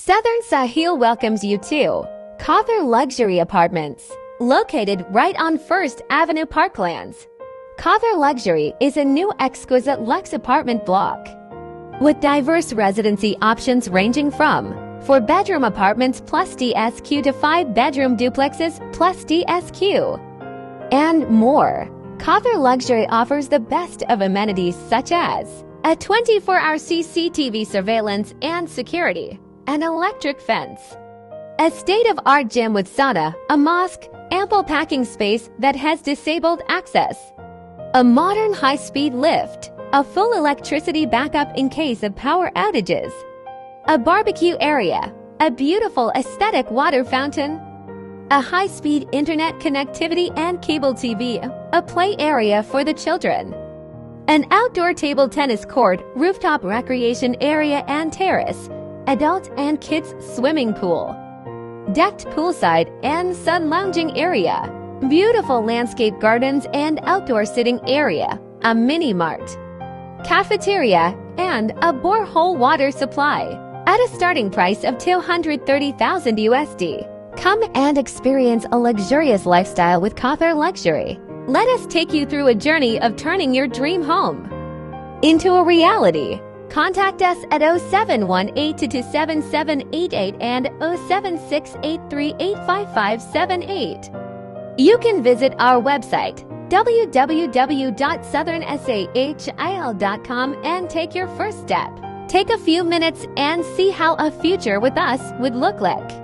Southern Sahil welcomes you to Qatar Luxury Apartments, located right on 1st Avenue Parklands. Qatar Luxury is a new exquisite luxe apartment block with diverse residency options ranging from 4-bedroom apartments plus DSQ to 5-bedroom duplexes plus DSQ, and more. Qatar Luxury offers the best of amenities such as a 24-hour CCTV surveillance and security, an electric fence, a state-of-art gym with sauna, a mosque, ample packing space that has disabled access, a modern high-speed lift, a full electricity backup in case of power outages, a barbecue area, a beautiful aesthetic water fountain, a high-speed internet connectivity and cable TV, a play area for the children, an outdoor table tennis court, rooftop recreation area and terrace, adult and kids swimming pool, decked poolside and sun lounging area, beautiful landscape gardens and outdoor sitting area, a mini mart, cafeteria, and a borehole water supply at a starting price of 230,000 USD. Come and experience a luxurious lifestyle with Qatar Luxury. Let us take you through a journey of turning your dream home into a reality. Contact us at 0718-227-788 and 0768385578. You can visit our website www.southernsahil.com and take your first step. Take a few minutes and see how a future with us would look like.